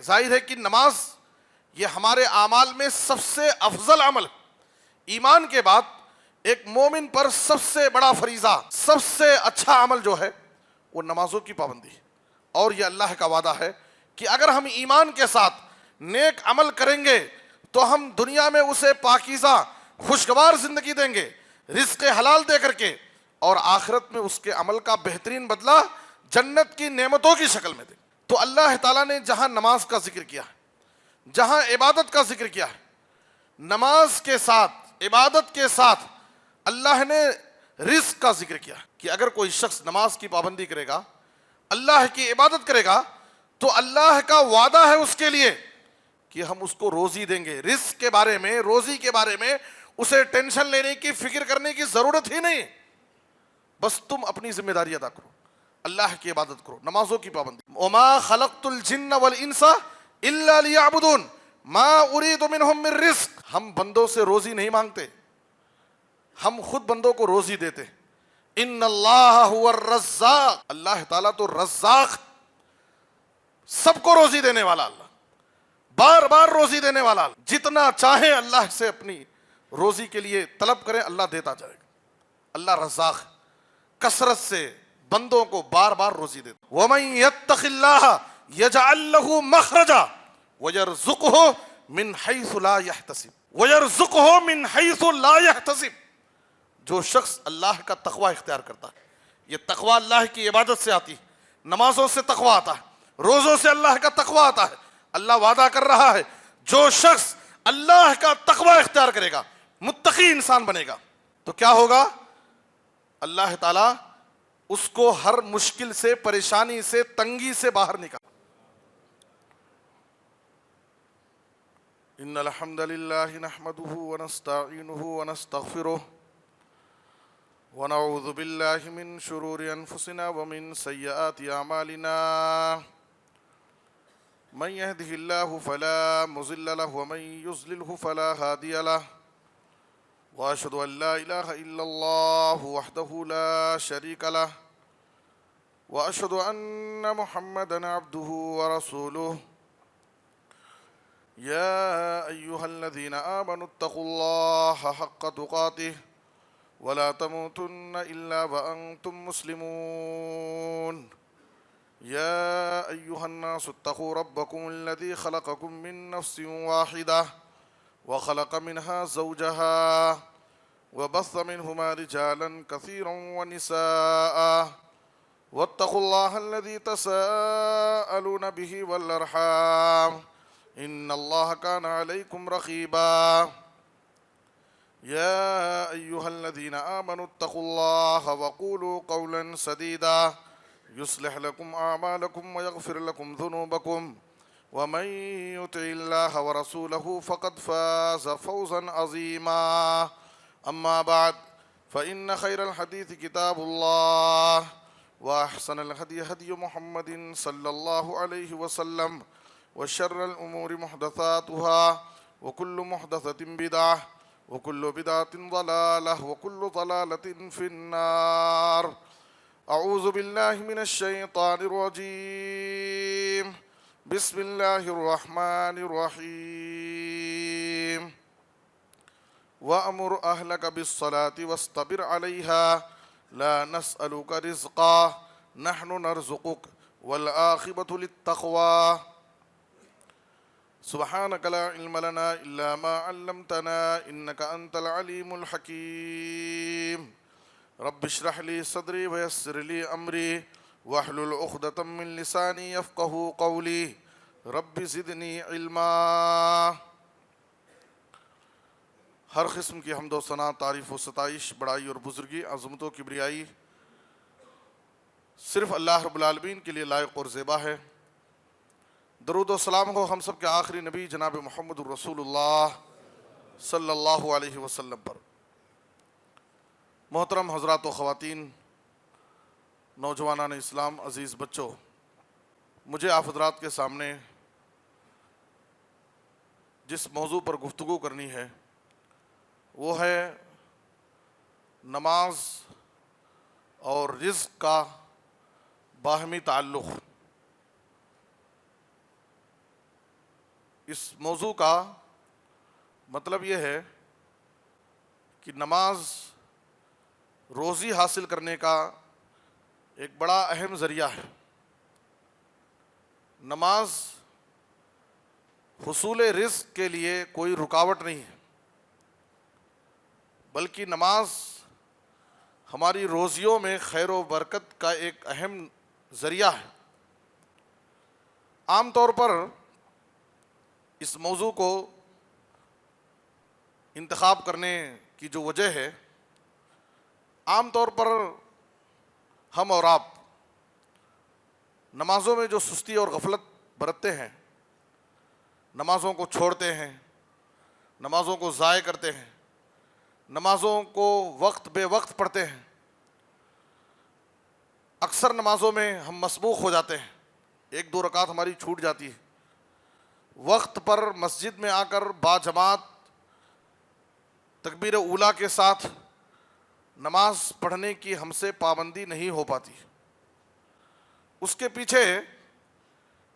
ظاہر ہے کہ نماز یہ ہمارے اعمال میں سب سے افضل عمل ہے۔ ایمان کے بعد ایک مومن پر سب سے بڑا فریضہ، سب سے اچھا عمل جو ہے وہ نمازوں کی پابندی ہے۔ اور یہ اللہ کا وعدہ ہے کہ اگر ہم ایمان کے ساتھ نیک عمل کریں گے تو ہم دنیا میں اسے پاکیزہ خوشگوار زندگی دیں گے، رزق حلال دے کر کے، اور آخرت میں اس کے عمل کا بہترین بدلہ جنت کی نعمتوں کی شکل میں دیں۔ تو اللہ تعالیٰ نے جہاں نماز کا ذکر کیا ہے، جہاں عبادت کا ذکر کیا ہے، نماز کے ساتھ عبادت کے ساتھ اللہ نے رزق کا ذکر کیا کہ اگر کوئی شخص نماز کی پابندی کرے گا، اللہ کی عبادت کرے گا، تو اللہ کا وعدہ ہے اس کے لیے کہ ہم اس کو روزی دیں گے۔ رزق کے بارے میں، روزی کے بارے میں اسے ٹینشن لینے کی، فکر کرنے کی ضرورت ہی نہیں، بس تم اپنی ذمہ داری ادا کرو، اللہ کی عبادت کرو، نمازوں کی پابندی۔ وما خلقت الجن والانس الا لیعبدون ما اريد منهم من رزق۔ ہم بندوں سے روزی نہیں مانگتے، ہم خود بندوں کو روزی دیتے۔ ان اللہ هو الرزاق، اللہ تعالیٰ تو رزاق، سب کو روزی دینے والا اللہ، بار بار روزی دینے والا، جتنا چاہیں اللہ سے اپنی روزی کے لیے طلب کریں، اللہ دیتا جائے گا۔ اللہ رزاق کثرت سے بندوں کو بار بار روزی دیتا۔ وَمَن يَتَّقِ اللَّهَ يَجْعَل لَّهُ مَخْرَجًا وَيَرْزُقْهُ مِنْ حَيْثُ لَا يَحْتَسِبُ وَيَرْزُقْهُ مِنْ حَيْثُ لَا يَحْتَسِبُ۔ جو شخص اللہ کا تقوی اختیار کرتا ہے، یہ تقوی اللہ کی عبادت سے آتی ہے، نمازوں سے تقوی آتا ہے، روزوں سے اللہ کا تقوی آتا ہے۔ اللہ وعدہ کر رہا ہے جو شخص اللہ کا تقوی اختیار کرے گا، متقی انسان بنے گا، تو کیا ہوگا؟ اللہ تعالیٰ اس کو ہر مشکل سے، پریشانی سے، تنگی سے باہر نکال۔ ان الحمد للہ نحمده ونستعینه ونستغفره ونعوذ باللہ من شرور انفسنا ومن سیئات اعمالنا، من يهده الله فلا مضل له ومن يضلله فلا هادي له، واشهد ان لا اله الا الله وحده لا شريك له، واشهد ان محمدا عبده ورسوله، يا ايها الذين امنوا اتقوا الله حق تقاته ولا تموتن الا وانتم مسلمون، يا أيها الناس اتقوا ربكم الذي خلقكم من نفس واحدة وخلق منها زوجها وبث منهما رجالا كثيرا ونساء، واتقوا الله الذي تساءلون به والأرحام إن الله كان عليكم رقيبا، يا أيها الذين آمنوا اتقوا الله وقولوا قولا سديدا يصلح لكم أعمالكم ويغفر لكم ذنوبكم، ومن يطع الله ورسوله فقد فاز فوزا عظيما، أما بعد فإن خير الحديث كتاب الله، وأحسن الهدي هدي محمد صلى الله عليه وسلم، وشر الأمور محدثاتها، وكل محدثة بدعة، وكل بدعة ضلالة، وكل ضلالة في النار۔ اعوذ باللہ من الشیطان الرجیم، بسم اللہ الرحمن الرحیم، وَأْمُرْ أَهْلَكَ بِالصَّلَاةِ وَاسْتَبِرْ عَلَيْهَا لَا نَسْأَلُكَ رِزْقًا نَحْنُ نَرْزُقُكَ وَالْعَاقِبَةُ لِلتَّقْوَى۔ سبحانك لا علم لنا إلا ما علمتنا إنك أنت العليم الحكيم، رب اشرح لي صدري ويسر لي امری واحلل عقدۃ من لسانی یفقہوا قولی، رب زدنی علما۔ ہر قسم کی حمد و ثنا، تعریف و ستائش، بڑائی اور بزرگی، عظمت و کبریائی صرف اللہ رب العالمین کے لیے لائق اور زیبا ہے۔ درود و سلام ہو ہم سب کے آخری نبی جناب محمد الرسول اللہ صلی اللہ علیہ وسلم پر۔ محترم حضرات و خواتین، نوجوانان اسلام، عزیز بچوں، مجھے آپ حضرات کے سامنے جس موضوع پر گفتگو کرنی ہے وہ ہے نماز اور رزق کا باہمی تعلق۔ اس موضوع کا مطلب یہ ہے کہ نماز روزی حاصل کرنے کا ایک بڑا اہم ذریعہ ہے۔ نماز حصول رزق کے لیے کوئی رکاوٹ نہیں ہے، بلکہ نماز ہماری روزیوں میں خیر و برکت کا ایک اہم ذریعہ ہے۔ عام طور پر اس موضوع کو انتخاب کرنے کی جو وجہ ہے، عام طور پر ہم اور آپ نمازوں میں جو سستی اور غفلت برتتے ہیں، نمازوں کو چھوڑتے ہیں، نمازوں کو ضائع کرتے ہیں، نمازوں کو وقت بے وقت پڑھتے ہیں، اکثر نمازوں میں ہم مسبوق ہو جاتے ہیں، ایک دو رکعت ہماری چھوٹ جاتی ہے، وقت پر مسجد میں آ کر باجماعت تکبیر اولیٰ کے ساتھ نماز پڑھنے کی ہم سے پابندی نہیں ہو پاتی۔ اس کے پیچھے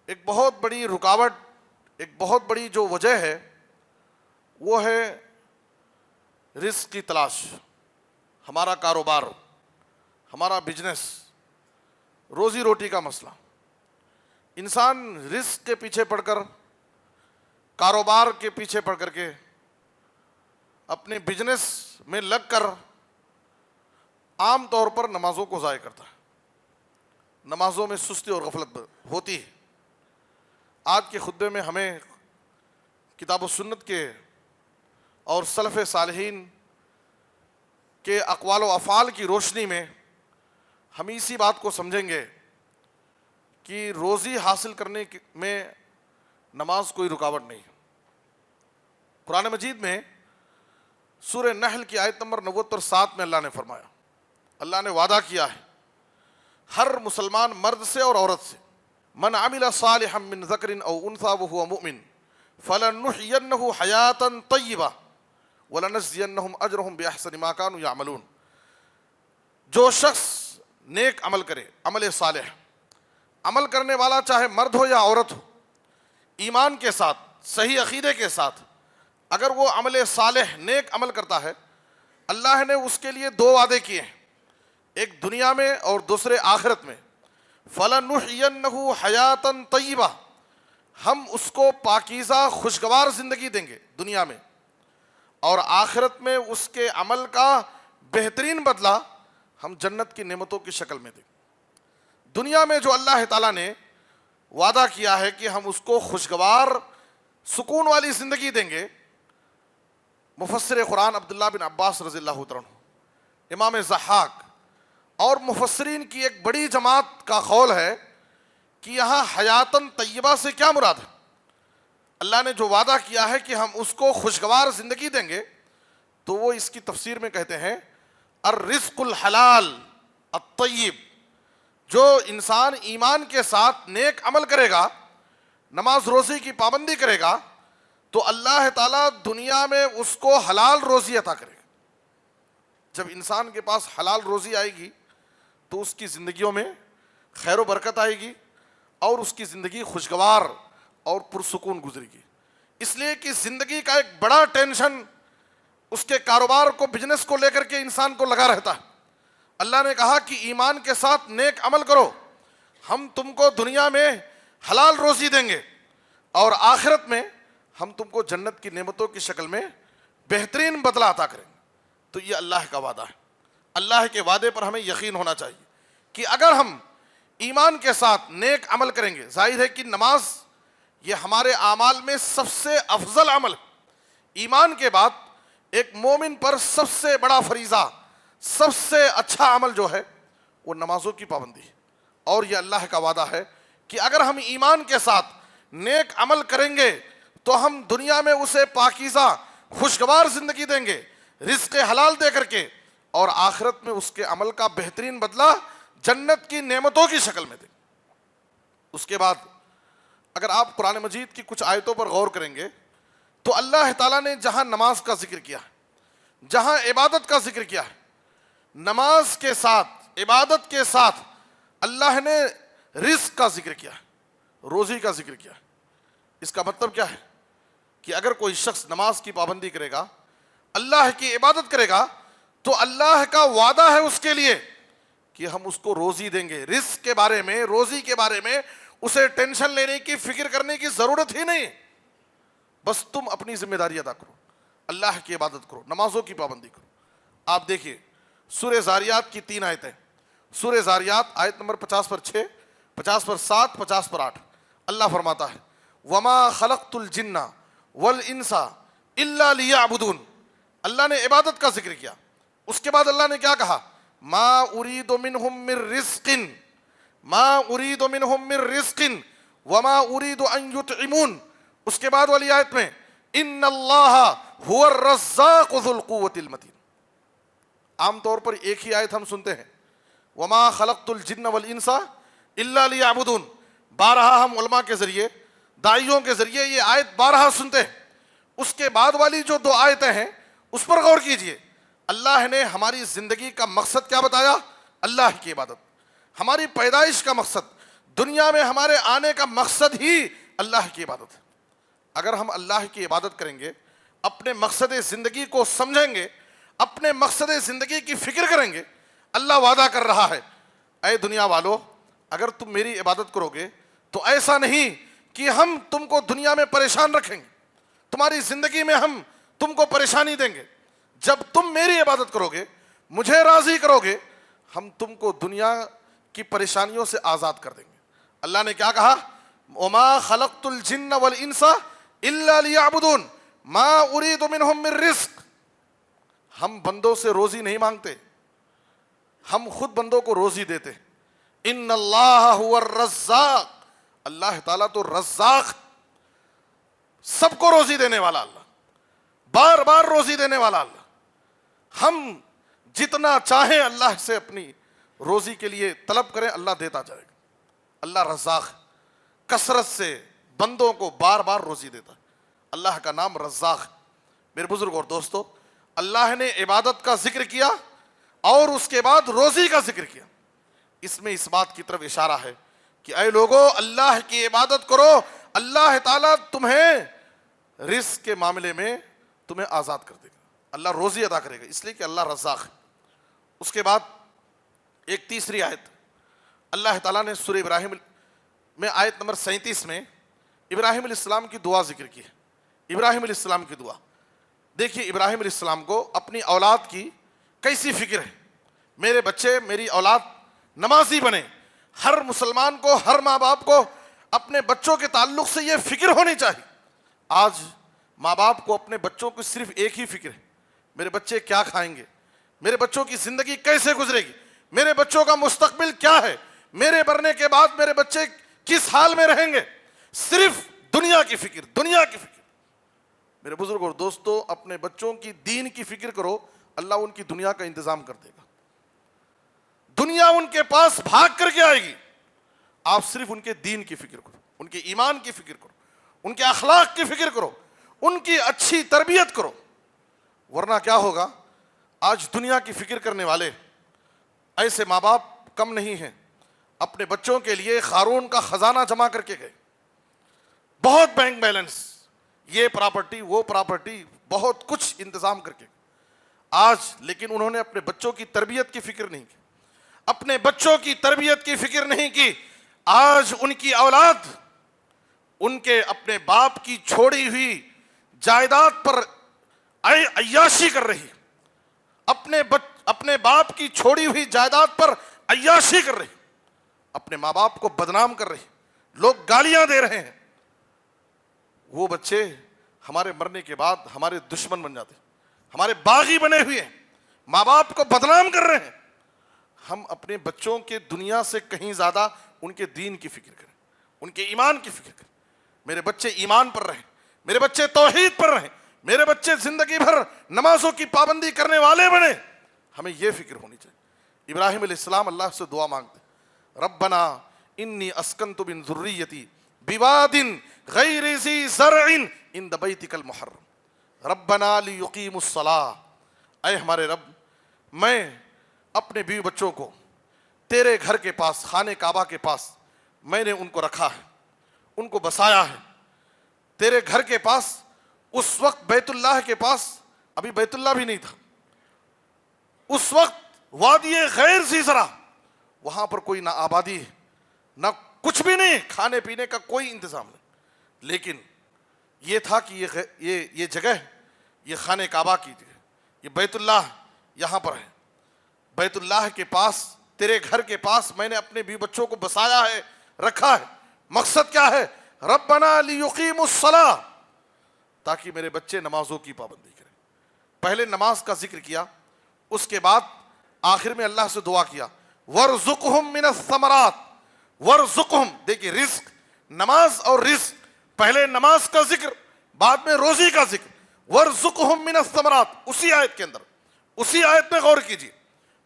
ایک بہت بڑی رکاوٹ، ایک بہت بڑی جو وجہ ہے وہ ہے رزق کی تلاش، ہمارا کاروبار، ہمارا بزنس، روزی روٹی کا مسئلہ۔ انسان رزق کے پیچھے پڑ کر، کاروبار کے پیچھے پڑ کر کے، اپنے بزنس میں لگ کر عام طور پر نمازوں کو ضائع کرتا ہے، نمازوں میں سستی اور غفلت ہوتی ہے۔ آج کے خطبے میں ہمیں کتاب و سنت کے اور سلف صالحین کے اقوال و افعال کی روشنی میں ہم اسی بات کو سمجھیں گے کہ روزی حاصل کرنے میں نماز کوئی رکاوٹ نہیں۔ قرآن مجید میں سورہ نحل کی آیت نمبر 90 پر 7 میں اللہ نے فرمایا، اللہ نے وعدہ کیا ہے ہر مسلمان مرد سے اور عورت سے، من عمل صالحا من ذکر او انثى وهو مؤمن فلنحيينه حیاتا طیبہ ولنجزینہم اجرہم باحسن ما كانوا يعملون۔ جو شخص نیک عمل کرے، عمل صالح، عمل کرنے والا چاہے مرد ہو یا عورت ہو، ایمان کے ساتھ، صحیح عقیدے کے ساتھ اگر وہ عمل صالح نیک عمل کرتا ہے، اللہ نے اس کے لیے دو وعدے کیے ہیں، ایک دنیا میں اور دوسرے آخرت میں۔ فَلَنُحْيِيَنَّهُ حَيَاةً طَيِّبَةً، ہم اس کو پاکیزہ خوشگوار زندگی دیں گے دنیا میں، اور آخرت میں اس کے عمل کا بہترین بدلہ ہم جنت کی نعمتوں کی شکل میں دیں گے۔ دنیا میں جو اللہ تعالیٰ نے وعدہ کیا ہے کہ ہم اس کو خوشگوار سکون والی زندگی دیں گے، مفسر قرآن عبداللہ بن عباس رضی اللہ عنہ، امام ضحاک اور مفسرین کی ایک بڑی جماعت کا قول ہے کہ یہاں حیاتاً طیبہ سے کیا مراد ہے؟ اللہ نے جو وعدہ کیا ہے کہ ہم اس کو خوشگوار زندگی دیں گے، تو وہ اس کی تفسیر میں کہتے ہیں الرزق الحلال الطیب۔ جو انسان ایمان کے ساتھ نیک عمل کرے گا، نماز روزی کی پابندی کرے گا، تو اللہ تعالیٰ دنیا میں اس کو حلال روزی عطا کرے گا۔ جب انسان کے پاس حلال روزی آئے گی تو اس کی زندگیوں میں خیر و برکت آئے گی اور اس کی زندگی خوشگوار اور پرسکون گزرے گی۔ اس لیے کہ زندگی کا ایک بڑا ٹینشن اس کے کاروبار کو، بزنس کو لے کر کے انسان کو لگا رہتا ہے۔ اللہ نے کہا کہ ایمان کے ساتھ نیک عمل کرو، ہم تم کو دنیا میں حلال روزی دیں گے اور آخرت میں ہم تم کو جنت کی نعمتوں کی شکل میں بہترین بدلہ عطا کریں گے۔ تو یہ اللہ کا وعدہ ہے۔ اللہ کے وعدے پر ہمیں یقین ہونا چاہیے کہ اگر ہم ایمان کے ساتھ نیک عمل کریں گے، ظاہر ہے کہ نماز یہ ہمارے اعمال میں سب سے افضل عمل ہے۔ ایمان کے بعد ایک مومن پر سب سے بڑا فریضہ، سب سے اچھا عمل جو ہے وہ نمازوں کی پابندی ہے، اور یہ اللہ کا وعدہ ہے کہ اگر ہم ایمان کے ساتھ نیک عمل کریں گے تو ہم دنیا میں اسے پاکیزہ خوشگوار زندگی دیں گے، رزق حلال دے کر کے، اور آخرت میں اس کے عمل کا بہترین بدلہ جنت کی نعمتوں کی شکل میں دیں گے۔ اس کے بعد اگر آپ قرآن مجید کی کچھ آیتوں پر غور کریں گے تو اللہ تعالیٰ نے جہاں نماز کا ذکر کیا ہے، جہاں عبادت کا ذکر کیا ہے، نماز کے ساتھ، عبادت کے ساتھ اللہ نے رزق کا ذکر کیا ہے، روزی کا ذکر کیا ہے۔ اس کا مطلب کیا ہے کہ اگر کوئی شخص نماز کی پابندی کرے گا، اللہ کی عبادت کرے گا، تو اللہ کا وعدہ ہے اس کے لیے کہ ہم اس کو روزی دیں گے. رزق کے بارے میں، روزی کے بارے میں اسے ٹینشن لینے کی، فکر کرنے کی ضرورت ہی نہیں. بس تم اپنی ذمہ داری ادا کرو، اللہ کی عبادت کرو، نمازوں کی پابندی کرو. آپ دیکھیے سورہ زاریات کی 3 آیتیں. سورہ زاریات آیت نمبر 50 پر 6، 50 پر 7، 50 پر 8. اللہ فرماتا ہے وَمَا خَلَقْتُ الْجِنَّ وَالْإِنسَ إِلَّا لِيَعْبُدُونَ. اللہ نے عبادت کا ذکر کیا. اس کے بعد اللہ نے کیا کہا؟ مَا أُرِيدُ مِنْهُمْ مِنْ رِزْقٍ مَا أُرِيدُ مِنْهُمْ مِنْ رِزْقٍ وَمَا أُرِيدُ أَنْ يُطْعِمُونَ. اس کے بعد والی آیت میں إِنَّ اللَّهَ هُوَ الرَّزَّاقُ ذُو الْقُوَّةِ الْمَتِينُ. عام طور پر ایک ہی آیت ہم سنتے ہیں، وَمَا خَلَقْتُ الْجِنَّ وَالْإِنسَ إِلَّا لِيَعْبُدُونَ. بارہا ہم علماء کے ذریعے، داعیوں کے ذریعے یہ آیت بارہا سنتے ہیں. اس کے بعد والی جو 2 آیتیں ہیں اس پر غور کیجئے. اللہ نے ہماری زندگی کا مقصد کیا بتایا؟ اللہ کی عبادت. ہماری پیدائش کا مقصد، دنیا میں ہمارے آنے کا مقصد ہی اللہ کی عبادت ہے. اگر ہم اللہ کی عبادت کریں گے، اپنے مقصد زندگی کو سمجھیں گے، اپنے مقصد زندگی کی فکر کریں گے، اللہ وعدہ کر رہا ہے اے دنیا والو، اگر تم میری عبادت کرو گے تو ایسا نہیں کہ ہم تم کو دنیا میں پریشان رکھیں گے، تمہاری زندگی میں ہم تم کو پریشانی دیں گے. جب تم میری عبادت کرو گے، مجھے راضی کرو گے، ہم تم کو دنیا کی پریشانیوں سے آزاد کر دیں گے. اللہ نے کیا کہا؟ وَمَا خَلَقْتُ الْجِنَّ وَالْإِنسَ إِلَّا لِيَعْبُدُونَ مَا أُرِيدُ مِنْهُمْ مِنْ رِزْقٍ. ہم بندوں سے روزی نہیں مانگتے، ہم خود بندوں کو روزی دیتے. ان اللہ هو الرزاق. اللہ تعالیٰ تو رزاق، سب کو روزی دینے والا اللہ، بار بار روزی دینے والا اللہ. ہم جتنا چاہیں اللہ سے اپنی روزی کے لیے طلب کریں، اللہ دیتا جائے گا. اللہ رزاق، کثرت سے بندوں کو بار بار روزی دیتا ہے. اللہ کا نام رزاق. میرے بزرگ اور دوستو، اللہ نے عبادت کا ذکر کیا اور اس کے بعد روزی کا ذکر کیا. اس میں اس بات کی طرف اشارہ ہے کہ اے لوگو، اللہ کی عبادت کرو، اللہ تعالیٰ تمہیں رزق کے معاملے میں تمہیں آزاد کر دے گا، اللہ روزی ادا کرے گا، اس لیے کہ اللہ رزاق ہے. اس کے بعد ایک تیسری آیت اللہ تعالیٰ نے سورہ ابراہیم میں آیت نمبر 37 میں ابراہیم علیہ السلام کی دعا ذکر کی ہے. ابراہیم علیہ السلام کی دعا دیکھیے. ابراہیم علیہ السلام کو اپنی اولاد کی کیسی فکر ہے. میرے بچے، میری اولاد نمازی بنے. ہر مسلمان کو، ہر ماں باپ کو اپنے بچوں کے تعلق سے یہ فکر ہونی چاہیے. آج ماں باپ کو اپنے بچوں کی صرف ایک ہی فکر ہے، میرے بچے کیا کھائیں گے، میرے بچوں کی زندگی کیسے گزرے گی، میرے بچوں کا مستقبل کیا ہے، میرے مرنے کے بعد میرے بچے کس حال میں رہیں گے. صرف دنیا کی فکر، دنیا کی فکر. میرے بزرگ اور دوستو، اپنے بچوں کی دین کی فکر کرو، اللہ ان کی دنیا کا انتظام کر دے گا. دنیا ان کے پاس بھاگ کر کے آئے گی. آپ صرف ان کے دین کی فکر کرو، ان کے ایمان کی فکر کرو، ان کے اخلاق کی فکر کرو، ان کی اچھی تربیت کرو. ورنہ کیا ہوگا؟ آج دنیا کی فکر کرنے والے ایسے ماں باپ کم نہیں ہیں. اپنے بچوں کے لیے قارون کا خزانہ جمع کر کے گئے، بہت بینک بیلنس، یہ پراپرٹی وہ پراپرٹی، بہت کچھ انتظام کر کے آج، لیکن انہوں نے اپنے بچوں کی تربیت کی فکر نہیں کی، اپنے بچوں کی تربیت کی فکر نہیں کی. آج ان کی اولاد ان کے اپنے باپ کی چھوڑی ہوئی جائیداد پر عیاشی کر رہی، اپنے باپ کی چھوڑی ہوئی جائیداد پر عیاشی کر رہی، اپنے ماں باپ کو بدنام کر رہی، لوگ گالیاں دے رہے ہیں. وہ بچے ہمارے مرنے کے بعد ہمارے دشمن بن جاتے، ہمارے باغی بنے ہوئے ہیں، ماں باپ کو بدنام کر رہے ہیں. ہم اپنے بچوں کے دنیا سے کہیں زیادہ ان کے دین کی فکر کریں، ان کے ایمان کی فکر کریں. میرے بچے ایمان پر رہیں، میرے بچے توحید پر رہیں، میرے بچے زندگی بھر نمازوں کی پابندی کرنے والے بنے. ہمیں یہ فکر ہونی چاہیے. ابراہیم علیہ السلام اللہ سے دعا مانگتے، ربنا انی اسکنت من ذریتی بواد غیر ذی زرع عند بیتک المحرم ربنا لیقیموا الصلاۃ. اے ہمارے رب، میں اپنے بیوی بچوں کو تیرے گھر کے پاس، خانے کعبہ کے پاس میں نے ان کو رکھا ہے، ان کو بسایا ہے تیرے گھر کے پاس، اس وقت بیت اللہ کے پاس ابھی بیت اللہ بھی نہیں تھا، اس وقت وادی غیر ذی زرع، وہاں پر کوئی نہ آبادی ہے نہ کچھ بھی نہیں، کھانے پینے کا کوئی انتظام نہیں، لیکن یہ تھا کہ یہ جگہ، یہ خانہ کعبہ کی جگہ، یہ بیت اللہ یہاں پر ہے، بیت اللہ کے پاس، تیرے گھر کے پاس میں نے اپنے بیوی بچوں کو بسایا ہے، رکھا ہے۔ مقصد کیا ہے؟ ربنا لیقیموا الصلاۃ، تاکہ میرے بچے نمازوں کی پابندی کریں۔ پہلے نماز کا ذکر کیا، اس کے بعد آخر میں اللہ سے دعا کیا وَارْزُقْهُم مِّنَ الثَّمَرَاتِ، وَارْزُقْهُم، دیکھیے رزق، نماز اور رزق، پہلے نماز کا ذکر، بعد میں روزی کا ذکر، وَارْزُقْهُم مِّنَ الثَّمَرَاتِ، اسی آیت کے اندر، اسی آیت میں غور کیجیے،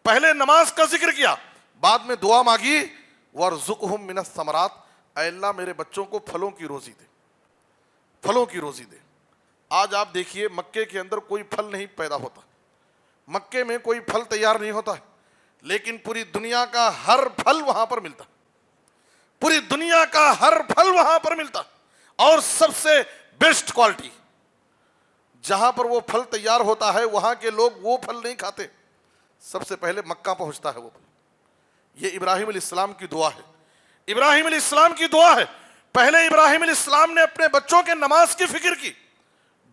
پہلے نماز کا ذکر کیا، بعد میں دعا مانگی وَارْزُقْهُم مِّنَ الثَّمَرَاتِ، اے اللہ میرے بچوں کو پھلوں کی روزی دے، پھلوں کی روزی دے۔ آج آپ دیکھیے مکے کے اندر کوئی پھل نہیں پیدا ہوتا، مکے میں کوئی پھل تیار نہیں ہوتا ہے، لیکن پوری دنیا کا ہر پھل وہاں پر ملتا، پوری دنیا کا ہر پھل وہاں پر ملتا، اور سب سے بیسٹ کوالٹی، جہاں پر وہ پھل تیار ہوتا ہے وہاں کے لوگ وہ پھل نہیں کھاتے، سب سے پہلے مکہ پہنچتا ہے وہ پھل۔ یہ ابراہیم علیہ السلام کی دعا ہے، ابراہیم علیہ السلام کی دعا ہے۔ پہلے ابراہیم علیہ السلام نے اپنے بچوں کے نماز کی فکر کی،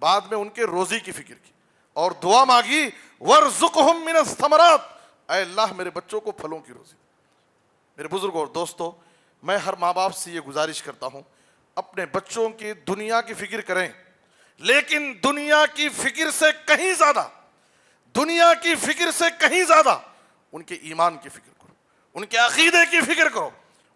بعد میں ان کے روزی کی فکر کی، اور دعا مانگی وَارْزُقْهُم مِّنَ الثَّمَرَاتِ، اے اللہ میرے بچوں کو پھلوں کی روزی دے۔ میرے بزرگوں اور دوستو، میں ہر ماں باپ سے یہ گزارش کرتا ہوں، اپنے بچوں کی دنیا کی فکر کریں، لیکن دنیا کی فکر سے کہیں زیادہ، دنیا کی فکر سے کہیں زیادہ ان کے ایمان کی فکر کرو، ان کے عقیدے کی فکر کرو،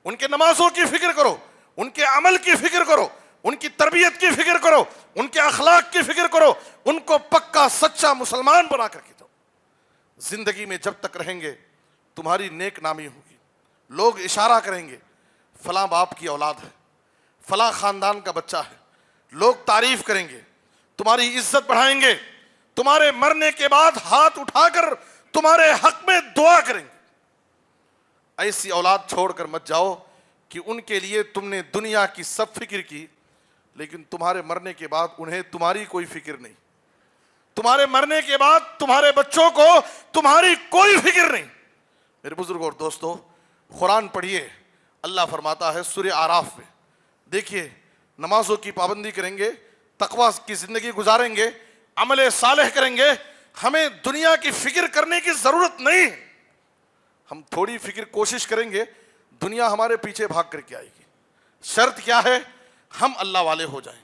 ان کے نمازوں کی فکر کرو، ان کے عمل کی فکر کرو، ان کی تربیت کی فکر کرو، ان کے اخلاق کی فکر کرو، ان کو پکا سچا مسلمان بنا کر کے جاؤ۔ زندگی میں جب تک رہیں گے تمہاری نیک نامی ہوگی، لوگ اشارہ کریں گے فلاں باپ کی اولاد ہے، فلاں خاندان کا بچہ ہے، لوگ تعریف کریں گے، تمہاری عزت بڑھائیں گے، تمہارے مرنے کے بعد ہاتھ اٹھا کر تمہارے حق میں دعا کریں گے۔ ایسی اولاد چھوڑ کر مت جاؤ کہ ان کے لیے تم نے دنیا کی سب فکر کی، لیکن تمہارے مرنے کے بعد انہیں تمہاری کوئی فکر نہیں، تمہارے مرنے کے بعد تمہارے بچوں کو تمہاری کوئی فکر نہیں۔ میرے بزرگوں اور دوستو، قرآن پڑھیے، اللہ فرماتا ہے سورہ اعراف میں، دیکھیے نمازوں کی پابندی کریں گے، تقویٰ کی زندگی گزاریں گے، عمل صالح کریں گے، ہمیں دنیا کی فکر کرنے کی ضرورت نہیں۔ ہم تھوڑی فکر کوشش کریں گے، دنیا ہمارے پیچھے بھاگ کر کے آئے گی۔ شرط کیا ہے؟ ہم اللہ والے ہو جائیں،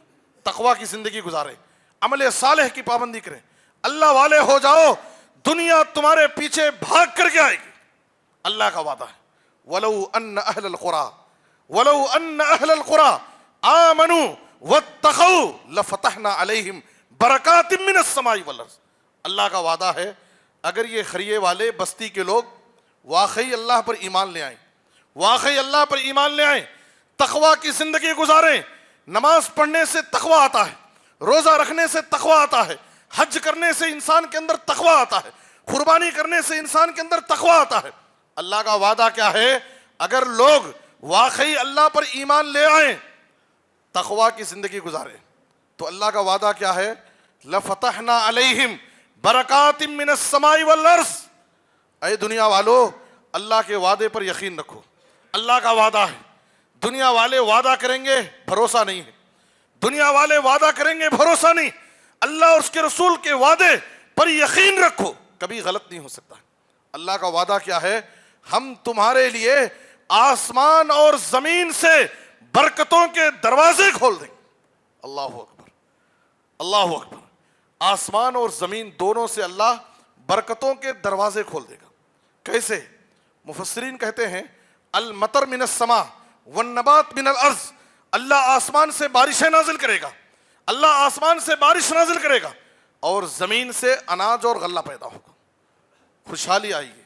تقویٰ کی زندگی گزاریں، عمل صالح کی پابندی کریں، اللہ والے ہو جاؤ، دنیا تمہارے پیچھے بھاگ کر کے آئے گی۔ اللہ کا وعدہ ہے وَلَوْ أَنَّ أَهْلَ الْقُرَىٰ آمَنُوا وَاتَّقَوْا لَفَتَحْنَا عَلَيْهِمْ بَرَكَاتٍ مِّنَ السَّمَاءِ وَالْأَرْضِ۔ اللہ کا وعدہ ہے اگر یہ خریے والے بستی کے لوگ واقعی اللہ پر ایمان لے آئیں، واقعی اللہ پر ایمان لے آئیں، تقویٰ کی زندگی گزاریں، نماز پڑھنے سے تقویٰ آتا ہے، روزہ رکھنے سے تقویٰ آتا ہے، حج کرنے سے انسان کے اندر تقویٰ آتا ہے، قربانی کرنے سے انسان کے اندر تقویٰ آتا ہے۔ اللہ کا وعدہ کیا ہے؟ اگر لوگ واقعی اللہ پر ایمان لے آئیں، تقویٰ کی زندگی گزاریں، تو اللہ کا وعدہ کیا ہے؟ لَفَتَحْنَا عَلَيْهِمْ بَرَكَاتٍ مِّنَ السَّمَاءِ وَالْأَرْضِ۔ اے دنیا والو، اللہ کے وعدے پر یقین رکھو، اللہ کا وعدہ ہے، دنیا والے وعدہ کریں گے بھروسہ نہیں ہے، دنیا والے وعدہ کریں گے بھروسہ نہیں، اللہ اور اس کے رسول کے وعدے پر یقین رکھو، کبھی غلط نہیں ہو سکتا۔ اللہ کا وعدہ کیا ہے؟ ہم تمہارے لیے آسمان اور زمین سے برکتوں کے دروازے کھول دیں گے۔ اللہ اکبر، اللہ اکبر۔ آسمان اور زمین دونوں سے اللہ برکتوں کے دروازے کھول دے گا۔ کیسے؟ مفسرین کہتے ہیں المطر من السماء والنبات من الارض، اللہ آسمان سے بارشیں نازل کرے گا، اللہ آسمان سے بارش نازل کرے گا، اور زمین سے اناج اور غلہ پیدا ہوگا، خوشحالی آئے گی،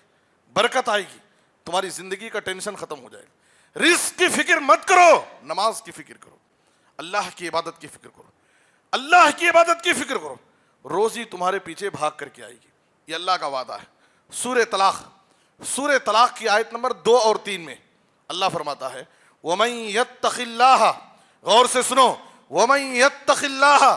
برکت آئے گی، تمہاری زندگی کا ٹینشن ختم ہو جائے گا۔ رزق کی فکر مت کرو، نماز کی فکر کرو، اللہ کی عبادت کی فکر کرو، اللہ کی عبادت کی فکر کرو، روزی تمہارے پیچھے بھاگ کر کے آئے گی۔ یہ اللہ کا وعدہ ہے۔ سورہ طلاق، سورہ طلاق کی آیت نمبر 2 اور 3 میں اللہ فرماتا ہے وَمَن يَتَّقِ اللَّهَ، غور سے سنو، وَمَن يَتَّقِ اللَّهَ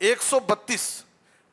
132,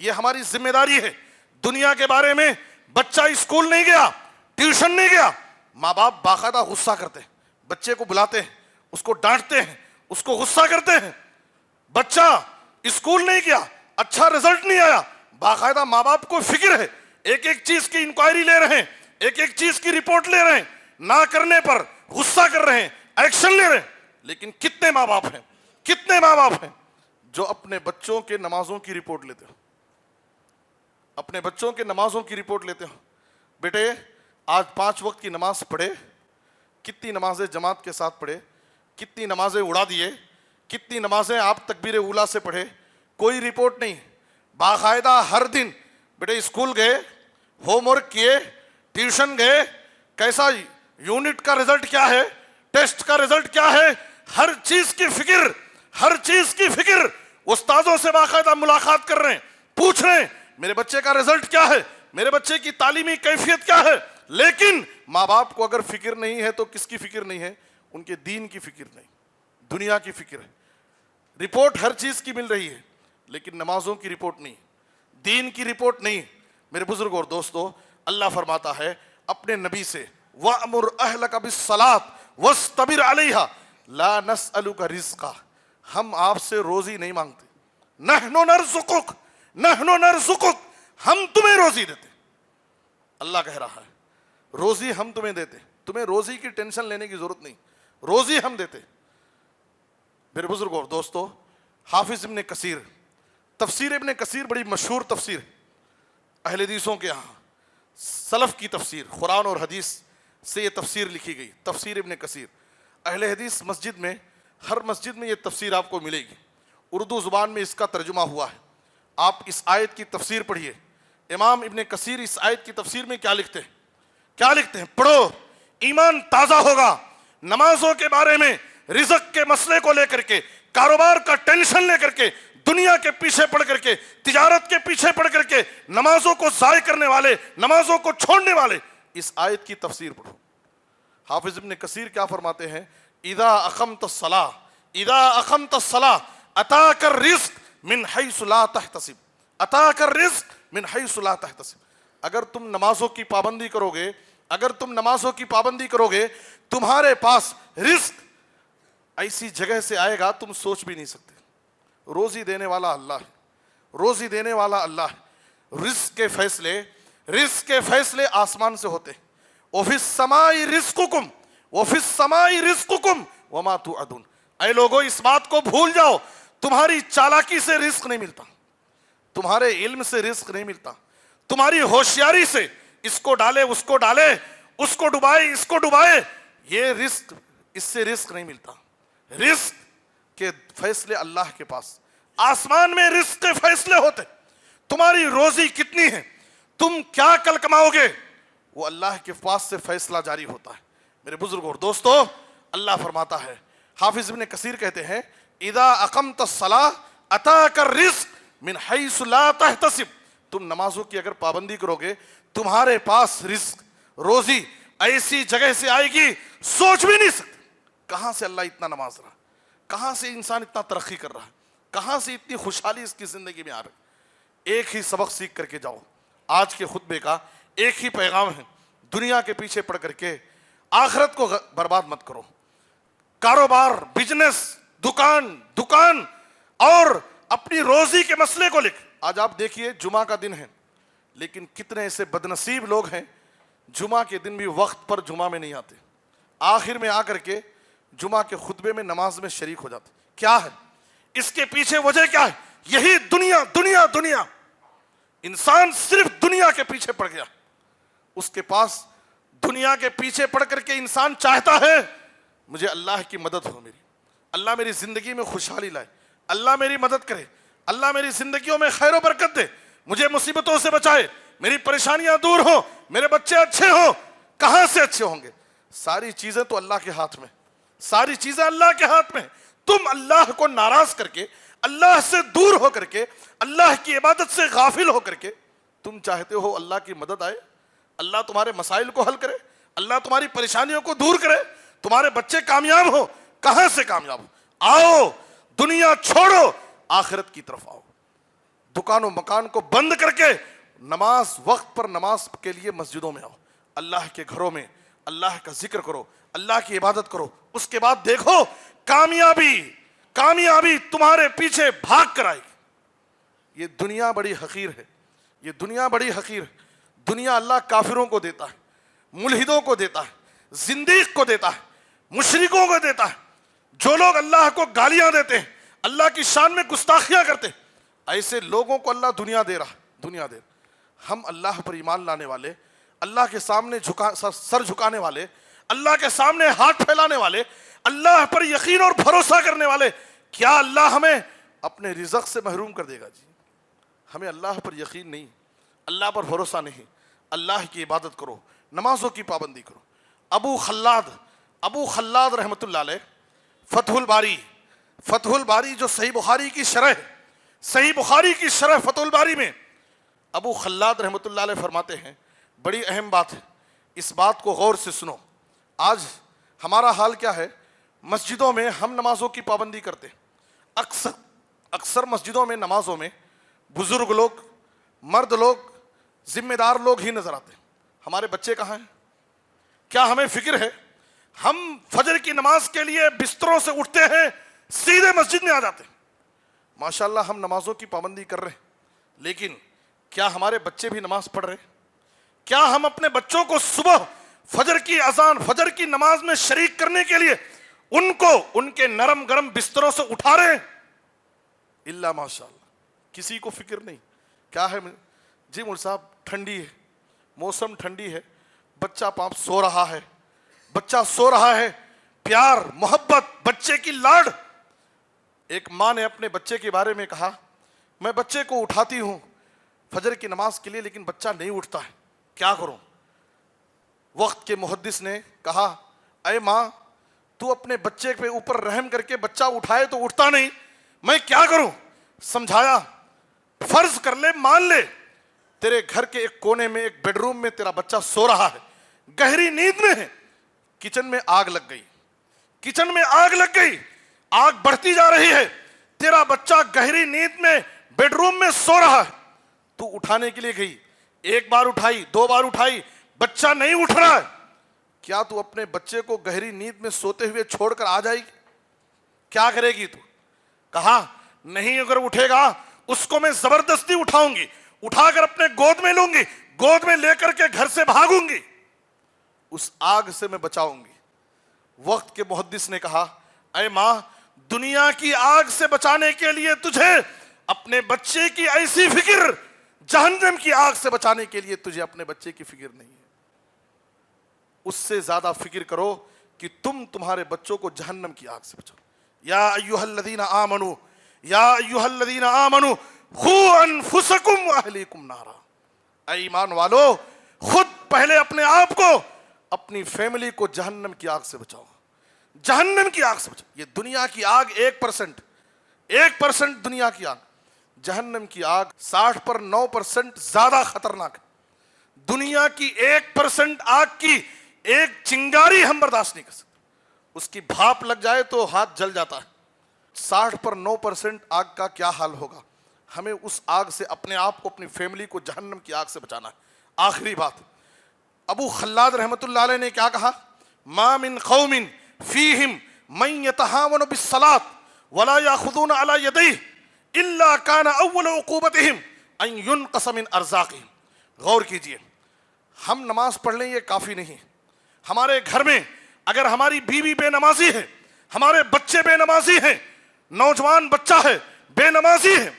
یہ ہماری ذمہ داری ہے. دنیا کے بارے میں بچہ اسکول نہیں گیا, ٹیوشن نہیں گیا, ماں باپ باقاعدہ غصہ کرتے ہیں, بچے کو بلاتے ہیں, اس کو ڈانٹتے ہیں, اس کو غصہ کرتے ہیں. بچہ اسکول نہیں گیا, اچھا رزلٹ نہیں آیا, باقاعدہ ماں باپ کو فکر ہے, ایک ایک چیز کی انکوائری لے رہے ہیں, ایک ایک چیز کی رپورٹ لے رہے ہیں, نہ کرنے پر غصہ کر رہے ہیں, ایکشن لے رہے ہیں. لیکن کتنے ماں باپ ہیں, کتنے ماں باپ ہیں جو اپنے بچوں کے نمازوں کی رپورٹ لیتے ہو, اپنے بچوں کے نمازوں کی رپورٹ لیتے ہو. بیٹے آج 5 وقت کی نماز پڑھے, کتنی نمازیں جماعت کے ساتھ پڑھے, کتنی نمازیں اڑا دیے, کتنی نمازیں آپ تکبیر اولا سے پڑھے, کوئی رپورٹ نہیں. باقاعدہ ہر دن بیٹے اسکول گئے, ہوم ورک کیے, ٹیوشن گئے, کیسا یونٹ کا رزلٹ کیا ہے, ٹیسٹ کا رزلٹ کیا ہے, ہر چیز کی فکر, ہر چیز کی فکر. استاذوں سے باقاعدہ ملاقات کر رہے ہیں, پوچھ رہے ہیں میرے بچے کا رزلٹ کیا ہے, میرے بچے کی تعلیمی کیفیت کیا ہے. لیکن ماں باپ کو اگر فکر نہیں ہے تو کس کی فکر نہیں ہے؟ ان کے دین کی فکر نہیں, دنیا کی فکر ہے. رپورٹ ہر چیز کی مل رہی ہے لیکن نمازوں کی رپورٹ نہیں, دین کی رپورٹ نہیں. میرے بزرگوں اور دوستو, اللہ فرماتا ہے اپنے نبی سے وَأْمُرْ أَهْلَكَ بِالصَّلَاةِ وَاسْتَبِرْ عَلَيْهَا لَا نَسْأَلُكَ رِزْقًا, ہم آپ سے روزی نہیں مانگتے. نَحْنُ نَرْزُقُكَ نَحْنُ نَرْزُقُكَ, ہم تمہیں روزی دیتے. اللہ کہہ رہا ہے روزی ہم تمہیں دیتے, تمہیں روزی کی ٹینشن لینے کی ضرورت نہیں, روزی ہم دیتے. میرے بزرگوں اور دوستو, حافظ ابن کثیر, تفسیر ابن کثیر بڑی مشہور تفسیر ہے اہل حدیثوں کے یہاں, سلف کی تفسیر, قرآن اور حدیث سے یہ تفسیر لکھی گئی, تفسیر ابن کثیر. اہل حدیث مسجد میں, ہر مسجد میں یہ تفسیر آپ کو ملے گی. اردو زبان میں اس کا ترجمہ ہوا ہے. آپ اس آیت کی تفسیر پڑھیے. امام ابن کثیر اس آیت کی تفسیر میں کیا لکھتے ہیں, کیا لکھتے ہیں, پڑھو, ایمان تازہ ہوگا. نمازوں کے بارے میں, رزق کے مسئلے کو لے کر کے, کاروبار کا ٹینشن لے کر کے, دنیا کے پیچھے پڑ کر کے, تجارت کے پیچھے پڑ کر کے, نمازوں کو ضائع کرنے والے, نمازوں کو چھوڑنے والے, اس آیت کی تفسیر پڑھو. حافظ ابن کثیر کیا فرماتے ہیں, اذا اقمت الصلاۃ, اذا اقمت الصلاۃ اتاک الرزق من حیث لا تحتسب, اتاک الرزق من حیث لا تحتسب. اگر تم نمازوں کی پابندی کرو گے, اگر تم نمازوں کی پابندی کرو گے, تمہارے پاس رزق ایسی جگہ سے آئے گا تم سوچ بھی نہیں سکتے. روزی دینے والا اللہ ہے, روزی دینے والا اللہ ہے. رزق کے فیصلے, رزق کے فیصلے آسمان سے ہوتے ہیں. وَفِي السَّمَاءِ رِزْقُكُمْ وَفِي السَّمَاءِ رِزْقُكُمْ وَمَا تُوعَدُونَ. اے لوگو اس بات کو بھول جاؤ, تمہاری چالاکی سے رزق نہیں ملتا, تمہارے علم سے رزق نہیں ملتا, تمہاری ہوشیاری سے اس کو ڈالے اس کو ڈالے, اس کو ڈبائے اس کو ڈبائے, یہ رزق, اس سے رزق نہیں ملتا. رزق کے فیصلے اللہ کے پاس, آسمان میں رزق کے فیصلے ہوتے. تمہاری روزی کتنی ہے, تم کیا کل کماؤ گے, وہ اللہ کے پاس سے فیصلہ جاری ہوتا ہے. میرے بزرگوں اور دوستو, اللہ فرماتا ہے, حافظ ابن کثیر کہتے ہیں اذا اقمت الصلاۃ اتاک الرزق من حیث لا تحتسب. تم نمازوں کی اگر پابندی کرو گے, تمہارے پاس رزق, روزی ایسی جگہ سے آئے گی سوچ بھی نہیں سکتے. کہاں سے اللہ اتنا نماز رہا, کہاں سے انسان اتنا ترقی کر رہا ہے, کہاں سے اتنی خوشحالی اس کی زندگی میں آ رہی. ایک ہی سبق سیکھ کر کے جاؤ. آج کے خطبے کا ایک ہی پیغام ہے, دنیا کے پیچھے پڑ کر کے آخرت کو برباد مت کرو. کاروبار, بزنس, دکان اور اپنی روزی کے مسئلے کو لکھ. آج آپ دیکھیے جمعہ کا دن ہے لیکن کتنے ایسے بدنصیب لوگ ہیں جمعہ کے دن بھی وقت پر جمعہ میں نہیں آتے, آخر میں آ کر کے جمعہ کے خطبے میں نماز میں شریک ہو جاتے. کیا ہے اس کے پیچھے وجہ, کیا ہے؟ یہی دنیا دنیا دنیا. انسان صرف دنیا کے پیچھے پڑ گیا. اس کے پاس دنیا کے پیچھے پڑ کر کے انسان چاہتا ہے مجھے اللہ کی مدد ہو, میری اللہ میری زندگی میں خوشحالی لائے, اللہ میری مدد کرے, اللہ میری زندگیوں میں خیر و برکت دے, مجھے مصیبتوں سے بچائے, میری پریشانیاں دور ہوں, میرے بچے اچھے ہوں. کہاں سے اچھے ہوں گے؟ ساری چیزیں تو اللہ کے ہاتھ میں, ساری چیزیں اللہ کے ہاتھ میں. تم اللہ کو ناراض کر کے, اللہ سے دور ہو کر کے, اللہ کی عبادت سے غافل ہو کر کے تم چاہتے ہو اللہ کی مدد آئے, اللہ تمہارے مسائل کو حل کرے, اللہ تمہاری پریشانیوں کو دور کرے, تمہارے بچے کامیاب ہو. کہاں سے کامیاب ہو؟ آؤ دنیا چھوڑو, آخرت کی طرف آؤ. دکان و مکان کو بند کر کے نماز وقت پر نماز کے لیے مسجدوں میں آؤ، اللہ کے گھروں میں اللہ کا ذکر کرو، اللہ کی عبادت کرو. اس کے بعد دیکھو کامیابی تمہارے پیچھے بھاگ کر آئے گی. یہ دنیا بڑی حقیر ہے، یہ دنیا بڑی حقیر ہے. دنیا اللہ کافروں کو دیتا ہے، ملحدوں کو دیتا ہے، زندیق کو دیتا ہے، مشرکوں کو دیتا ہے. جو لوگ اللہ کو گالیاں دیتے ہیں، اللہ کی شان میں گستاخیاں کرتے ہیں، ایسے لوگوں کو اللہ دنیا دے رہا. ہم اللہ پر ایمان لانے والے، اللہ کے سامنے سر جھکانے والے، اللہ کے سامنے ہاتھ پھیلانے والے، اللہ پر یقین اور بھروسہ کرنے والے، کیا اللہ ہمیں اپنے رزق سے محروم کر دے گا؟ جی ہمیں اللہ پر یقین نہیں، اللہ پر بھروسہ نہیں. اللہ کی عبادت کرو، نمازوں کی پابندی کرو. ابو خلاد رحمۃ اللہ علیہ فتح الباری جو صحیح بخاری کی شرح فتح الباری میں ابو خلاد رحمۃ اللہ علیہ فرماتے ہیں، بڑی اہم بات ہے، اس بات کو غور سے سنو. آج ہمارا حال کیا ہے؟ مسجدوں میں ہم نمازوں کی پابندی کرتے، اکثر مسجدوں میں نمازوں میں بزرگ لوگ، مرد لوگ، ذمہ دار لوگ ہی نظر آتے ہیں. ہمارے بچے کہاں ہیں؟ کیا ہمیں فکر ہے؟ ہم فجر کی نماز کے لیے بستروں سے اٹھتے ہیں، سیدھے مسجد میں آ جاتے ہیں. ماشاءاللہ ہم نمازوں کی پابندی کر رہے ہیں، لیکن کیا ہمارے بچے بھی نماز پڑھ رہے ہیں؟ کیا ہم اپنے بچوں کو صبح فجر کی اذان، فجر کی نماز میں شریک کرنے کے لیے ان کو ان کے نرم گرم بستروں سے اٹھا رہے ہیں؟ الا ماشاءاللہ کسی کو فکر نہیں. کیا ہے جی مول صاحب؟ ٹھنڈی ہے، موسم ٹھنڈی ہے، بچہ پاپ سو رہا ہے، پیار محبت، بچے کی لاڈ. ایک ماں نے اپنے بچے کے بارے میں کہا، میں بچے کو اٹھاتی ہوں فجر کی نماز کے لیے لیکن بچہ نہیں اٹھتا ہے، کیا کروں؟ وقت کے محدث نے کہا، اے ماں تو اپنے بچے کے اوپر رحم کر کے بچہ اٹھائے تو اٹھتا نہیں، میں کیا کروں؟ سمجھایا، فرض کر لے، مان لے تیرے گھر کے ایک کونے میں، ایک بیڈ روم میں تیرا بچہ سو رہا ہے، گہری نیند میں ہے، کچن میں آگ لگ گئی، آگ بڑھتی جا رہی ہے، تیرا بچہ گہری نیند میں بیڈ روم میں سو رہا ہے، تو اٹھانے کے لیے گئی، ایک بار اٹھائی، 2 بار اٹھائی، بچہ نہیں اٹھ رہا ہے، کیا تو اپنے بچے کو گہری نیند میں سوتے ہوئے چھوڑ کر آ جائے گی؟ کیا کرے گی تو؟ کہا نہیں، اگر اٹھے گا اس کو میں زبردستی اٹھاؤں گی، اٹھا کر اپنے گود میں لوں گی، گود میں لے کر کے گھر سے بھاگوں گی، اس آگ سے میں بچاؤں گی. وقت کے محدث نے کہا، اے ماں دنیا کی آگ سے بچانے کے لیے تجھے اپنے بچے کی ایسی فکر، جہنم کی آگ سے بچانے کے لیے تجھے اپنے بچے کی فکر نہیں ہے. اس سے زیادہ فکر کرو کہ تمہارے بچوں کو جہنم کی آگ سے بچاؤ. یا ایھا الذین آمنوا قوا انفسکم واہلیکم نارا. اے ایمان والو، خود پہلے اپنے آپ کو، اپنی فیملی کو جہنم کی آگ سے بچاؤ، جہنم کی آگ سے بچاؤ. یہ دنیا کی آگ 1% دنیا کی آگ، جہنم کی آگ 60 پر 9% زیادہ خطرناک ہے. دنیا کی 1% آگ کی ایک چنگاری ہم برداشت نہیں کر سکتے، اس کی بھاپ لگ جائے تو ہاتھ جل جاتا ہے. 60 پر 9% آگ کا کیا حال ہوگا؟ ہمیں اس آگ سے اپنے آپ کو، اپنی فیملی کو جہنم کی آگ سے بچانا ہے. آخری بات، ابو خلاد رحمۃ اللہ علیہ نے کیا کہا؟ ما من قوم فیہم من یتہاون بالصلاۃ ولا یاخذون علی یدیہ الا کان اول عقوبتہم ان ینقص من ارزاقہم. غور کیجئے، ہم نماز پڑھ لیں یہ کافی نہیں. ہمارے گھر میں اگر ہماری بیوی بے نمازی ہے، ہمارے بچے بے نمازی ہیں، نوجوان بچہ ہے بے نمازی ہے،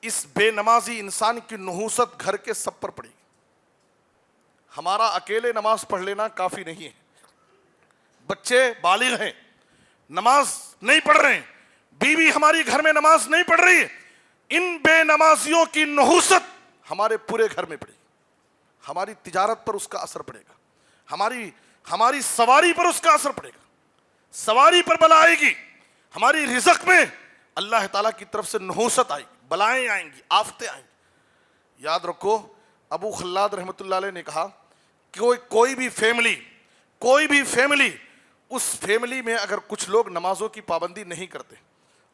اس بے نمازی انسان کی نحوست گھر کے سب پر پڑے گی. ہمارا اکیلے نماز پڑھ لینا کافی نہیں ہے. بچے بالغ ہیں، نماز نہیں پڑھ رہے ہیں، بیوی ہماری گھر میں نماز نہیں پڑھ رہی ہے، ان بے نمازیوں کی نحوست ہمارے پورے گھر میں پڑے گی. ہماری تجارت پر اس کا اثر پڑے گا، ہماری سواری پر اس کا اثر پڑے گا، سواری پر بلا آئے گی، ہماری رزق میں اللہ تعالیٰ کی طرف سے نحوست آئے گی، بلائیں آئیں گی، آفتیں آئیں گی. یاد رکھو، ابو خلاد رحمۃ اللہ علیہ نے کہا کہ کوئی بھی فیملی اس فیملی میں اگر کچھ لوگ نمازوں کی پابندی نہیں کرتے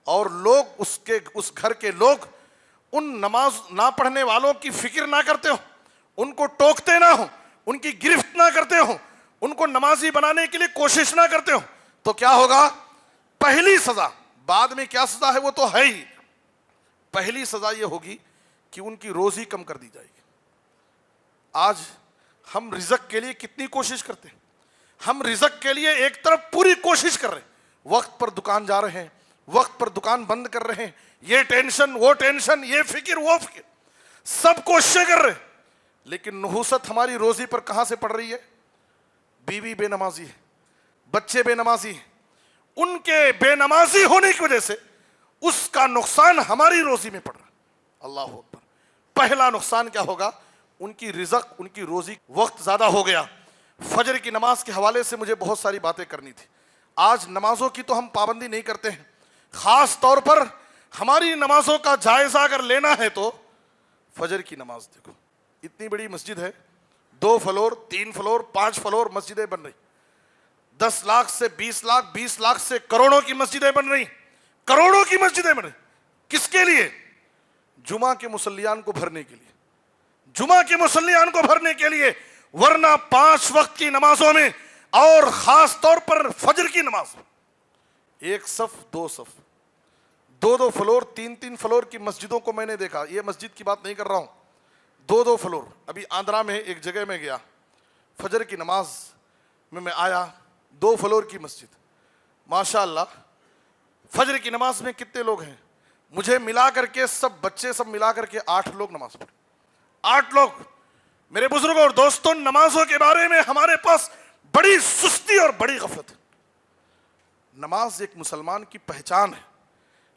اور لوگ اس گھر کے لوگ ان نماز نہ پڑھنے والوں کی فکر نہ کرتے ہو، ان کو ٹوکتے نہ ہو، ان کی گرفت نہ کرتے ہو، ان کو نمازی بنانے کے لیے کوشش نہ کرتے ہو، تو کیا ہوگا؟ پہلی سزا، بعد میں کیا سزا ہے وہ تو ہے ہی، پہلی سزا یہ ہوگی کہ ان کی روزی کم کر دی جائے گی۔ آج ہم رزق کے لیے کتنی کوشش کرتے ہیں، ہم رزق کے لیے ایک طرف پوری کوشش کر رہے ہیں، وقت پر دکان جا رہے ہیں، وقت پر دکان بند کر رہے ہیں، یہ ٹینشن وہ ٹینشن، یہ فکر وہ فکر، سب کوششیں کر رہے ہیں، لیکن نحوست ہماری روزی پر کہاں سے پڑ رہی ہے؟ بیوی بے نمازی ہے، بچے بے نمازی ہیں، ان کے بے نمازی ہونے کی وجہ سے اس کا نقصان ہماری روزی میں پڑ رہا ہے۔ اللہ اکبر۔ پہلا نقصان کیا ہوگا؟ ان کی رزق، ان کی روزی، وقت زیادہ ہو گیا۔ فجر کی نماز کے حوالے سے مجھے بہت ساری باتیں کرنی تھی۔ آج نمازوں کی تو ہم پابندی نہیں کرتے ہیں، خاص طور پر ہماری نمازوں کا جائزہ اگر لینا ہے تو فجر کی نماز دیکھو، اتنی بڑی مسجد ہے، 2 فلور 3 فلور 5 فلور مسجدیں بن رہی، 10 لاکھ سے 20 لاکھ 20 لاکھ سے کروڑوں کی مسجدیں بن رہی، کروڑوں کی مسجدیں بن رہی، کس کے لیے؟ جمعہ کے مصلیان کو بھرنے کے لیے، جمعہ کے مصلیان کو بھرنے کے لیے، ورنہ 5 وقت کی نمازوں میں اور خاص طور پر فجر کی نماز، 1 صف 2 صف، 2 فلور 3 فلور کی مسجدوں کو میں نے دیکھا، یہ مسجد کی بات نہیں کر رہا ہوں، 2 فلور۔ ابھی آندرا میں ایک جگہ میں گیا، فجر کی نماز میں آیا، 2 فلور کی مسجد، ماشاءاللہ۔ فجر کی نماز میں کتنے لوگ ہیں؟ مجھے ملا کر کے سب بچے سب ملا کر کے 8 لوگ نماز پڑھے، 8 لوگ۔ میرے بزرگوں اور دوستوں، نمازوں کے بارے میں ہمارے پاس بڑی سستی اور بڑی غفلت ہے۔ نماز ایک مسلمان کی پہچان ہے،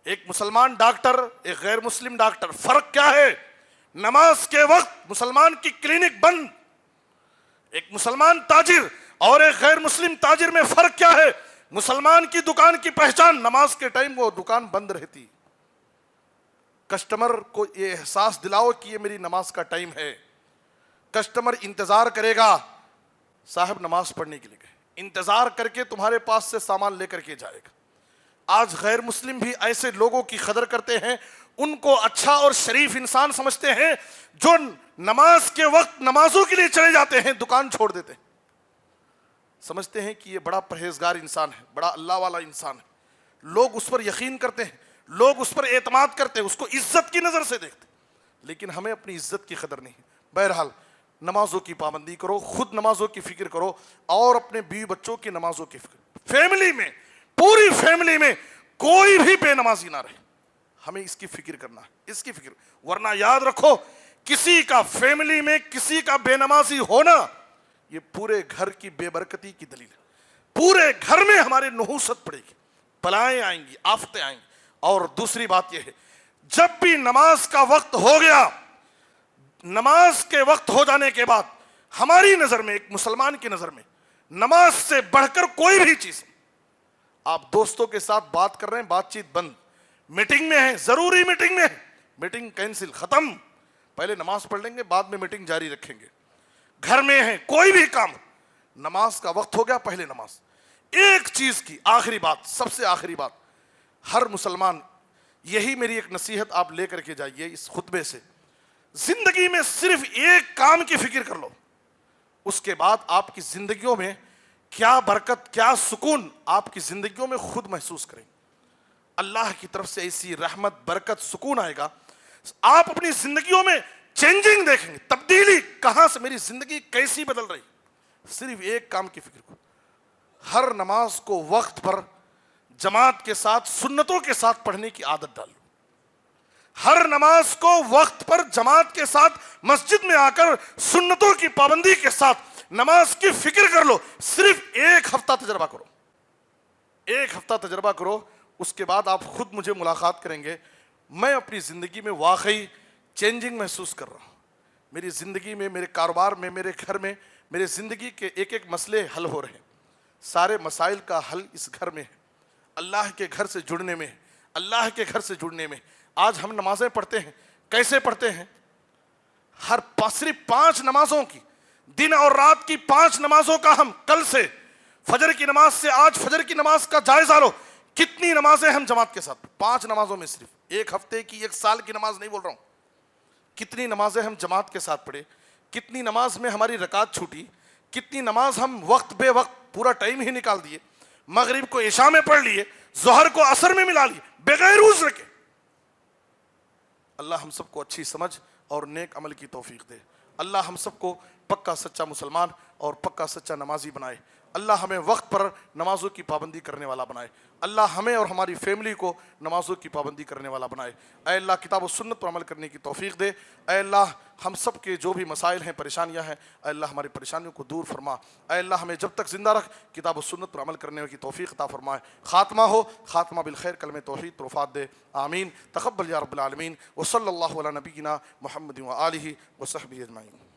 ایک مسلمان ڈاکٹر، ایک غیر مسلم ڈاکٹر، فرق کیا ہے؟ نماز کے وقت مسلمان کی کلینک بند، ایک مسلمان تاجر اور ایک غیر مسلم تاجر میں فرق کیا ہے؟ مسلمان کی دکان کی پہچان، نماز کے ٹائم وہ دکان بند رہتی، کسٹمر کو یہ احساس دلاؤ کہ یہ میری نماز کا ٹائم ہے، کسٹمر انتظار کرے گا، صاحب نماز پڑھنے کے لیے گئے، انتظار کر کے تمہارے پاس سے سامان لے کر کے جائے گا۔ آج غیر مسلم بھی ایسے لوگوں کی قدر کرتے ہیں، ان کو اچھا اور شریف انسان سمجھتے ہیں جو نماز کے وقت نمازوں کے لیے چلے جاتے ہیں، دکان چھوڑ دیتے ہیں، سمجھتے ہیں کہ یہ بڑا پرہیزگار انسان ہے، بڑا اللہ والا انسان ہے، لوگ اس پر یقین کرتے ہیں، لوگ اس پر اعتماد کرتے ہیں، اس کو عزت کی نظر سے دیکھتے ہیں، لیکن ہمیں اپنی عزت کی قدر نہیں ہے۔ بہرحال نمازوں کی پابندی کرو، خود نمازوں کی فکر کرو، اور اپنے بیوی بچوں کی نمازوں کی فکر، فیملی میں، پوری فیملی میں کوئی بھی بے نمازی نہ رہے، ہمیں اس کی فکر کرنا ہے، اس کی فکر، ورنہ یاد رکھو کسی کا فیملی میں کسی کا بے نمازی ہونا یہ پورے گھر کی بے برکتی کی دلیل ہے، پورے گھر میں ہمارے نحوست پڑے گی، بلائیں آئیں گی، آفتیں آئیں گی۔ اور دوسری بات یہ ہے، جب بھی نماز کا وقت ہو گیا، نماز کے وقت ہو جانے کے بعد ہماری نظر میں، ایک مسلمان کی نظر میں، نماز سے بڑھ کر کوئی بھی چیز، آپ دوستوں کے ساتھ بات کر رہے ہیں، بات چیت بند، میٹنگ میں ہیں، ضروری میٹنگ میں ہیں، میٹنگ کینسل، ختم، پہلے نماز پڑھ لیں گے، بعد میں میٹنگ جاری رکھیں گے، گھر میں ہیں، کوئی بھی کام، نماز کا وقت ہو گیا، پہلے نماز۔ ایک چیز کی آخری بات، سب سے آخری بات، ہر مسلمان، یہی میری ایک نصیحت آپ لے کر کے جائیے اس خطبے سے، زندگی میں صرف ایک کام کی فکر کر لو، اس کے بعد آپ کی زندگیوں میں کیا برکت، کیا سکون آپ کی زندگیوں میں خود محسوس کریں، اللہ کی طرف سے ایسی رحمت، برکت، سکون آئے گا، آپ اپنی زندگیوں میں چینجنگ دیکھیں گے، تبدیلی، کہاں سے میری زندگی کیسی بدل رہی۔ صرف ایک کام کی فکر کو، ہر نماز کو وقت پر جماعت کے ساتھ، سنتوں کے ساتھ پڑھنے کی عادت ڈالو، ہر نماز کو وقت پر جماعت کے ساتھ مسجد میں آ کر سنتوں کی پابندی کے ساتھ نماز کی فکر کر لو، صرف 1 ہفتہ تجربہ کرو، 1 ہفتہ تجربہ کرو، اس کے بعد آپ خود مجھے ملاقات کریں گے، میں اپنی زندگی میں واقعی چینجنگ محسوس کر رہا ہوں، میری زندگی میں، میرے کاروبار میں، میرے گھر میں، میرے زندگی کے ایک ایک مسئلے حل ہو رہے ہیں، سارے مسائل کا حل اس گھر میں ہے، اللہ کے گھر سے جڑنے میں، اللہ کے گھر سے جڑنے میں۔ آج ہم نمازیں پڑھتے ہیں، کیسے پڑھتے ہیں؟ صرف 5 نمازوں کی، دن اور رات کی 5 نمازوں کا ہم کل سے، فجر کی نماز سے آج فجر کی نماز کا جائزہ لو، کتنی نمازیں ہم جماعت کے ساتھ، 5 نمازوں میں صرف، ایک ہفتے کی 1 سال کی نماز نہیں بول رہا ہوں، کتنی نمازیں ہم جماعت کے ساتھ پڑھے، کتنی نماز میں ہماری رکعت چھوٹی، کتنی نماز ہم وقت بے وقت پورا ٹائم ہی نکال دیے، مغرب کو عشاء میں پڑھ لیے، ظہر کو عصر میں ملا لیے بغیر عذر کے۔ اللہ ہم سب کو اچھی سمجھ اور نیک عمل کی توفیق دے، اللہ ہم سب کو پکا سچا مسلمان اور پکا سچا نمازی بنائے، اللہ ہمیں وقت پر نمازوں کی پابندی کرنے والا بنائے، اللہ ہمیں اور ہماری فیملی کو نمازوں کی پابندی کرنے والا بنائے، اے اللہ کتاب و سنت پر عمل کرنے کی توفیق دے، اے اللہ ہم سب کے جو بھی مسائل ہیں، پریشانیاں ہیں، اے اللہ ہماری پریشانیوں کو دور فرما، اے اللہ ہمیں جب تک زندہ رکھ کتاب و سنت پر عمل کرنے کی توفیق عطا فرمائے، خاتمہ ہو خاتمہ بالخیر، کلمہ توحید پر وفات دے، آمین، تقبل یا رب العالمین، وصلی اللہ علی نبینا محمد و آلہ و صحبہ اجمعین۔